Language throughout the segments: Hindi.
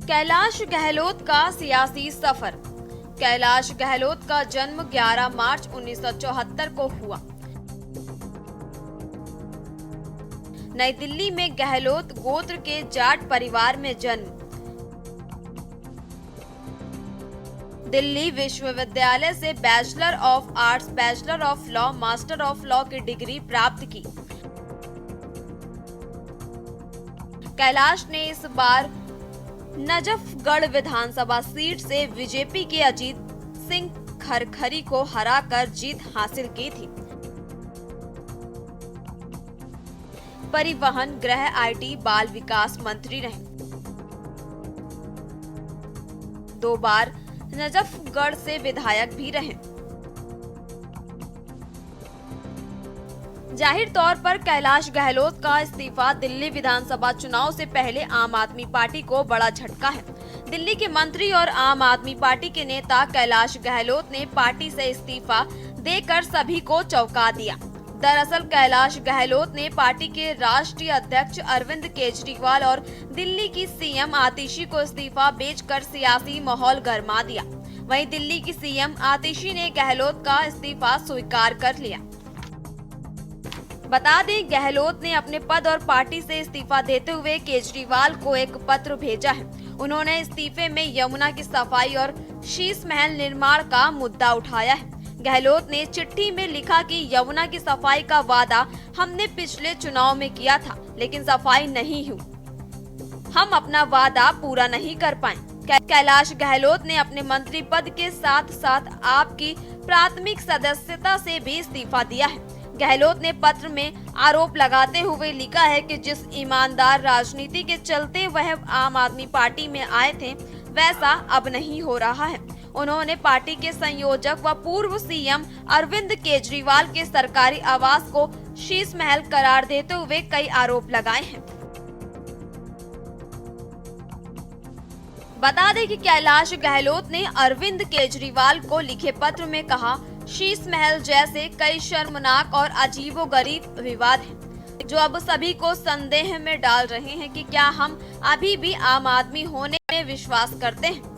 कैलाश गहलोत का सियासी सफर। कैलाश गहलोत का जन्म 11 मार्च 1974 को हुआ। नई दिल्ली में गहलोत गोत्र के जाट परिवार में जन्म। दिल्ली विश्वविद्यालय से bachelor of arts, bachelor of law, master of law की डिग्री प्राप्त की। कैलाश ने इस बार नजफगढ़ विधानसभा सीट से बीजेपी के अजीत सिंह खरखरी को हराकर जीत हासिल की थी। परिवहन, गृह, आईटी, बाल विकास मंत्री रहे। 2 बार नजफगढ़ से विधायक भी रहे। जाहिर तौर पर कैलाश गहलोत का इस्तीफा दिल्ली विधानसभा चुनाव से पहले आम आदमी पार्टी को बड़ा झटका है। दिल्ली के मंत्री और आम आदमी पार्टी के नेता कैलाश गहलोत ने पार्टी से इस्तीफा देकर सभी को चौंका दिया। दरअसल कैलाश गहलोत ने पार्टी के राष्ट्रीय अध्यक्ष अरविंद केजरीवाल और दिल्ली की सीएम आतिशी को इस्तीफा बेचकर सियासी माहौल गरमा दिया। वहीं दिल्ली की सीएम आतिशी ने गहलोत का इस्तीफा स्वीकार कर लिया। बता दें, गहलोत ने अपने पद और पार्टी से इस्तीफा देते हुए केजरीवाल को एक पत्र भेजा है। उन्होंने इस्तीफे में यमुना की सफाई और शीश महल निर्माण का मुद्दा उठाया है। गहलोत ने चिट्ठी में लिखा कि यमुना की सफाई का वादा हमने पिछले चुनाव में किया था, लेकिन सफाई नहीं हुई। हम अपना वादा पूरा नहीं कर पाए। कैलाश गहलोत ने अपने मंत्री पद के साथ साथ आपकी प्राथमिक सदस्यता से भी इस्तीफा दिया है। गहलोत ने पत्र में आरोप लगाते हुए लिखा है कि जिस ईमानदार राजनीति के चलते वह आम आदमी पार्टी में आए थे, वैसा अब नहीं हो रहा है। उन्होंने पार्टी के संयोजक व पूर्व सीएम अरविंद केजरीवाल के सरकारी आवास को शीश महल करार देते हुए कई आरोप लगाए हैं। बता दें कि कैलाश गहलोत ने अरविंद केजरीवाल को लिखे पत्र में कहा, शीश महल जैसे कई शर्मनाक और अजीबोगरीब विवाद हैं, जो अब सभी को संदेह में डाल रहे हैं कि क्या हम अभी भी आम आदमी होने में विश्वास करते हैं।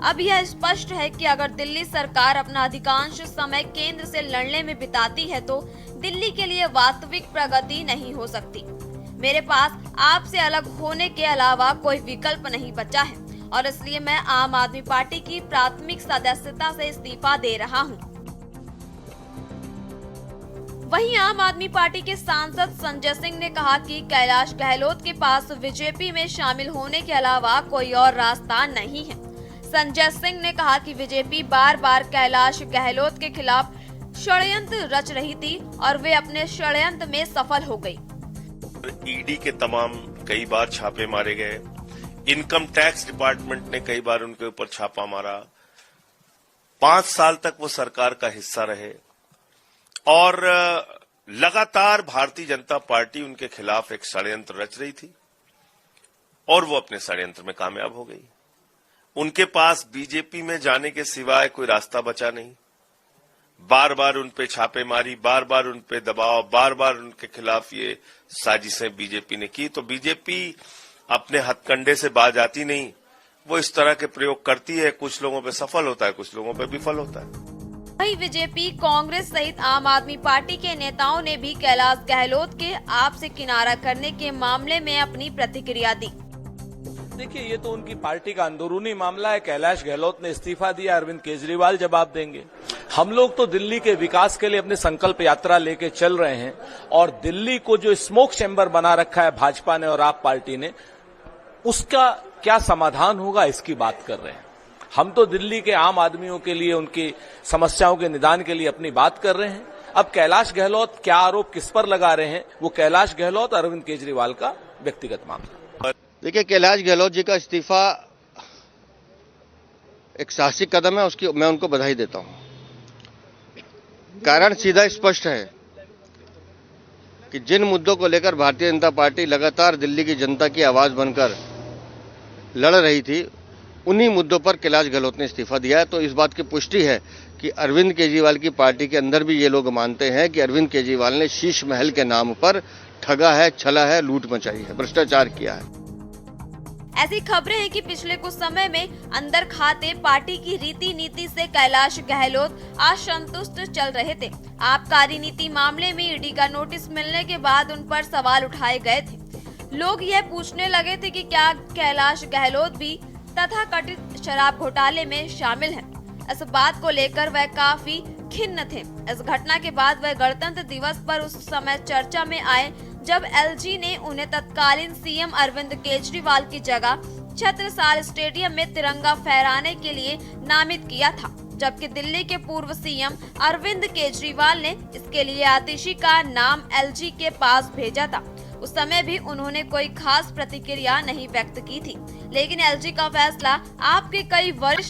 अब यह स्पष्ट है कि अगर दिल्ली सरकार अपना अधिकांश समय केंद्र से लड़ने में बिताती है तो दिल्ली के लिए वास्तविक प्रगति नहीं हो सकती। मेरे पास आपसे अलग होने के अलावा कोई विकल्प नहीं बचा है और इसलिए मैं आम आदमी पार्टी की प्राथमिक सदस्यता से इस्तीफा दे रहा हूं। वहीं आम आदमी पार्टी के सांसद संजय सिंह ने कहा कि कैलाश गहलोत के पास बीजेपी में शामिल होने के अलावा कोई और रास्ता नहीं है। संजय सिंह ने कहा कि बीजेपी बार बार कैलाश गहलोत के खिलाफ षड्यंत्र रच रही थी और वे अपने षड्यंत्र में सफल हो गई। ईडी के तमाम कई बार छापे मारे गए, इनकम टैक्स डिपार्टमेंट ने कई बार उनके ऊपर छापा मारा। 5 साल तक वो सरकार का हिस्सा रहे और लगातार भारतीय जनता पार्टी उनके खिलाफ एक षड्यंत्र रच रही थी और वो अपने षड्यंत्र में कामयाब हो गई। उनके पास बीजेपी में जाने के सिवाय कोई रास्ता बचा नहीं। बार बार उन पे छापेमारी, बार बार उन पे दबाव, बार बार उनके खिलाफ ये साजिशें बीजेपी ने की। तो बीजेपी अपने हथकंडे से बाज आती नहीं, वो इस तरह के प्रयोग करती है। कुछ लोगों पे सफल होता है, कुछ लोगों पे विफल होता है। वहीं बीजेपी, कांग्रेस सहित आम आदमी पार्टी के नेताओं ने भी कैलाश गहलोत के आप से किनारा करने के मामले में अपनी प्रतिक्रिया दी। देखिए, ये तो उनकी पार्टी का अंदरूनी मामला है। कैलाश गहलोत ने इस्तीफा दिया, अरविंद केजरीवाल जवाब देंगे। हम लोग तो दिल्ली के विकास के लिए अपनी संकल्प यात्रा लेके चल रहे हैं और दिल्ली को जो स्मोक चैम्बर बना रखा है भाजपा ने और आप पार्टी ने, उसका क्या समाधान होगा इसकी बात कर रहे हैं। हम तो दिल्ली के आम आदमियों के लिए, उनकी समस्याओं के निदान के लिए अपनी बात कर रहे हैं। अब कैलाश गहलोत क्या आरोप किस पर लगा रहे हैं, वो कैलाश गहलोत और अरविंद केजरीवाल का व्यक्तिगत मामला। देखिए, कैलाश गहलोत जी का इस्तीफा एक साहसिक कदम है, उसकी मैं उनको बधाई देता हूं। कारण सीधा स्पष्ट है कि जिन मुद्दों को लेकर भारतीय जनता पार्टी लगातार दिल्ली की जनता की आवाज बनकर लड़ रही थी, उन्हीं मुद्दों पर कैलाश गहलोत ने इस्तीफा दिया है। तो इस बात की पुष्टि है कि अरविंद केजरीवाल की पार्टी के अंदर भी ये लोग मानते हैं कि अरविंद केजरीवाल ने शीश महल के नाम पर ठगा है, छला है, लूट मचाई है, भ्रष्टाचार किया है। ऐसी खबरें हैं कि पिछले कुछ समय में अंदर खाते पार्टी की रीति नीति से कैलाश गहलोत असंतुष्ट चल रहे थे। आबकारी नीति मामले में ईडी का नोटिस मिलने के बाद उन पर सवाल उठाए गए थे। लोग यह पूछने लगे थे कि क्या कैलाश गहलोत भी तथाकथित शराब घोटाले में शामिल हैं। इस बात को लेकर वह काफी खिन्न थे। इस घटना के बाद वह गणतंत्र दिवस पर उस समय चर्चा में आए जब एलजी ने उन्हें तत्कालीन सीएम अरविंद केजरीवाल की जगह छत्रसाल स्टेडियम में तिरंगा फहराने के लिए नामित किया था, जबकि दिल्ली के पूर्व सीएम अरविंद केजरीवाल ने इसके लिए आतिशी का नाम एलजी के पास भेजा था। उस समय भी उन्होंने कोई खास प्रतिक्रिया नहीं व्यक्त की थी, लेकिन एलजी का फैसला आपके कई वरिष्ठ